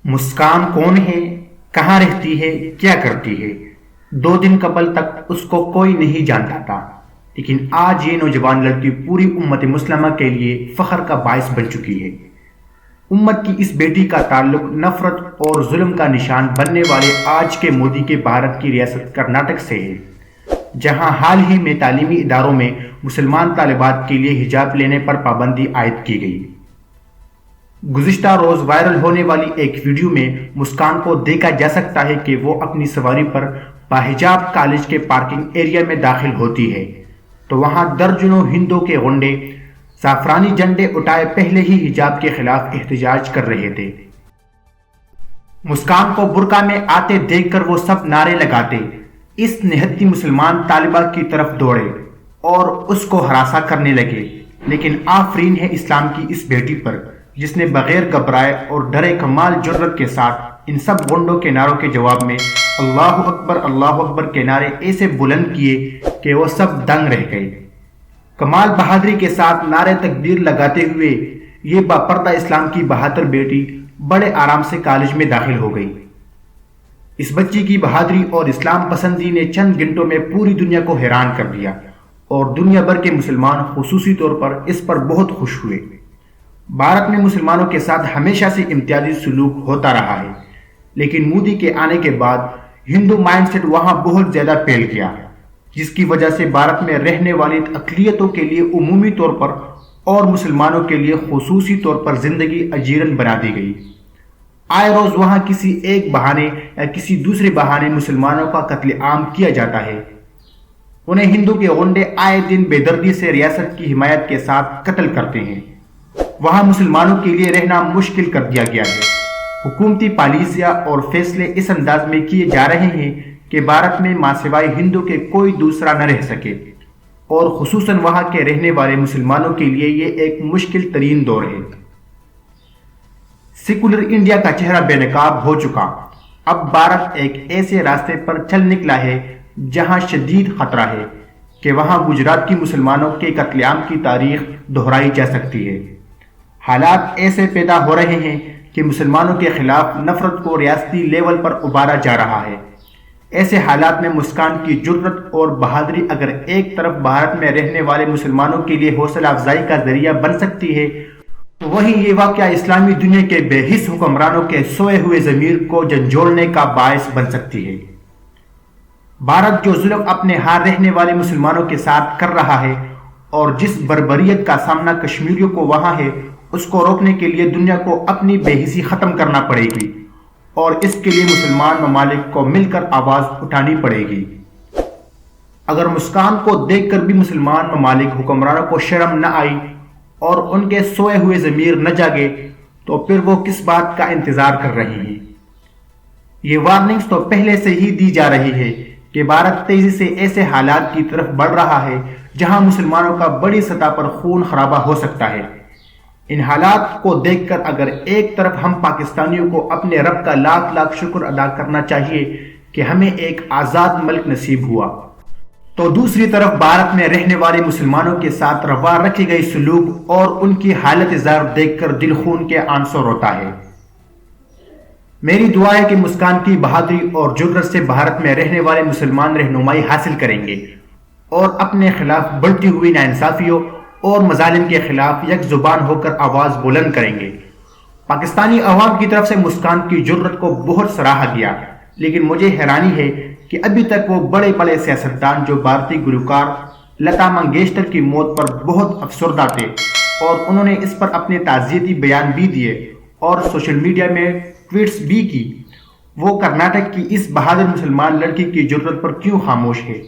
مسکان کون ہے، کہاں رہتی ہے، کیا کرتی ہے؟ 2 دن قبل تک اس کو کوئی نہیں جانتا تھا، لیکن آج یہ نوجوان لڑکی پوری امت مسلمہ کے لیے فخر کا باعث بن چکی ہے۔ امت کی اس بیٹی کا تعلق نفرت اور ظلم کا نشان بننے والے آج کے مودی کے بھارت کی ریاست کرناٹک سے ہے، جہاں حال ہی میں تعلیمی اداروں میں مسلمان طالبات کے لیے حجاب لینے پر پابندی عائد کی گئی۔ گزشتہ روز وائرل ہونے والی ایک ویڈیو میں مسکان کو دیکھا جا سکتا ہے کہ وہ اپنی سواری پر باحجاب کالج کے پارکنگ ایریا میں داخل ہوتی ہے تو وہاں درجنوں ہندوؤں کے غنڈے زعفرانی جھنڈے اٹھائے پہلے ہی حجاب کے خلاف احتجاج کر رہے تھے۔ مسکان کو برقع میں آتے دیکھ کر وہ سب نعرے لگاتے، اس نہتی مسلمان طالبہ کی طرف دوڑے اور اس کو ہراساں کرنے لگے، لیکن آفرین ہے اسلام کی اس بیٹی پر جس نے بغیر گھبرائے اور ڈرے کمال جرت کے ساتھ ان سب غنڈوں کے نعروں کے جواب میں اللہ اکبر کے نعرے ایسے بلند کیے کہ وہ سب دنگ رہ گئے۔ کمال بہادری کے ساتھ نعرے تکبیر لگاتے ہوئے یہ باپردہ اسلام کی بہادر بیٹی بڑے آرام سے کالج میں داخل ہو گئی۔ اس بچی کی بہادری اور اسلام پسندی نے چند گھنٹوں میں پوری دنیا کو حیران کر دیا اور دنیا بھر کے مسلمان خصوصی طور پر اس پر بہت خوش ہوئے۔ بھارت میں مسلمانوں کے ساتھ ہمیشہ سے امتیازی سلوک ہوتا رہا ہے، لیکن مودی کے آنے کے بعد ہندو مائنڈ سیٹ وہاں بہت زیادہ پھیل گیا، جس کی وجہ سے بھارت میں رہنے والی اقلیتوں کے لیے عمومی طور پر اور مسلمانوں کے لیے خصوصی طور پر زندگی اجیرن بنا دی گئی۔ آئے روز وہاں کسی ایک بہانے یا کسی دوسرے بہانے مسلمانوں کا قتل عام کیا جاتا ہے۔ انہیں ہندو کے غنڈے آئے دن بے دردی سے ریاست کی حمایت کے ساتھ قتل کرتے ہیں۔ وہاں مسلمانوں کے لیے رہنا مشکل کر دیا گیا ہے۔ حکومتی پالیسیاں اور فیصلے اس انداز میں کیے جا رہے ہیں کہ بھارت میں ماں سوائے ہندو کے کوئی دوسرا نہ رہ سکے، اور خصوصاً وہاں کے رہنے والے مسلمانوں کے لیے یہ ایک مشکل ترین دور ہے۔ سیکولر انڈیا کا چہرہ بے نقاب ہو چکا، اب بھارت ایک ایسے راستے پر چل نکلا ہے جہاں شدید خطرہ ہے کہ وہاں گجرات کی مسلمانوں کے قتل عام کی تاریخ دہرائی جا سکتی ہے۔ حالات ایسے پیدا ہو رہے ہیں کہ مسلمانوں کے خلاف نفرت کو ریاستی لیول پر ابھارا جا رہا ہے۔ ایسے حالات میں مسکان کی جرت اور بہادری اگر ایک طرف بھارت میں رہنے والے مسلمانوں کے لیے حوصلہ افزائی کا ذریعہ بن سکتی ہے، تو وہیں یہ واقعہ اسلامی دنیا کے بے حس حکمرانوں کے سوئے ہوئے ضمیر کو جھنجھوڑنے کا باعث بن سکتی ہے۔ بھارت جو ظلم اپنے ہاں رہنے والے مسلمانوں کے ساتھ کر رہا ہے اور جس بربریت کا سامنا کشمیریوں کو وہاں ہے، اس کو روکنے کے لیے دنیا کو اپنی بے حسی ختم کرنا پڑے گی، اور اس کے لیے مسلمان ممالک کو مل کر آواز اٹھانی پڑے گی۔ اگر مسکان کو دیکھ کر بھی مسلمان ممالک حکمرانوں کو شرم نہ آئی اور ان کے سوئے ہوئے ضمیر نہ جاگے تو پھر وہ کس بات کا انتظار کر رہے ہیں؟ یہ وارننگز تو پہلے سے ہی دی جا رہی ہے کہ بھارت تیزی سے ایسے حالات کی طرف بڑھ رہا ہے جہاں مسلمانوں کا بڑی سطح پر خون خرابہ ہو سکتا ہے۔ ان حالات کو دیکھ کر اگر ایک طرف ہم پاکستانیوں کو اپنے رب کا لاکھ لاکھ شکر ادا کرنا چاہیے کہ ہمیں ایک آزاد ملک نصیب ہوا، تو دوسری طرف بھارت میں رہنے والے مسلمانوں کے ساتھ روا رکھے گئے سلوک اور ان کی حالت زار دیکھ کر دل خون کے آنسو روتا ہے۔ میری دعا ہے کہ مسکان کی بہادری اور جرت سے بھارت میں رہنے والے مسلمان رہنمائی حاصل کریں گے اور اپنے خلاف بڑھتی ہوئی ناانصافیوں اور مظالم کے خلاف یک زبان ہو کر آواز بلند کریں گے۔ پاکستانی عوام کی طرف سے مسکان کی جرت کو بہت سراہا گیا، لیکن مجھے حیرانی ہے کہ ابھی تک وہ بڑے بڑے سیاستدان جو بھارتی گلوکار لتا منگیشکر کی موت پر بہت افسردہ تھے اور انہوں نے اس پر اپنے تعزیتی بیان بھی دیے اور سوشل میڈیا میں ٹویٹس بھی کی، وہ کرناٹک کی اس بہادر مسلمان لڑکی کی جرت پر کیوں خاموش ہے؟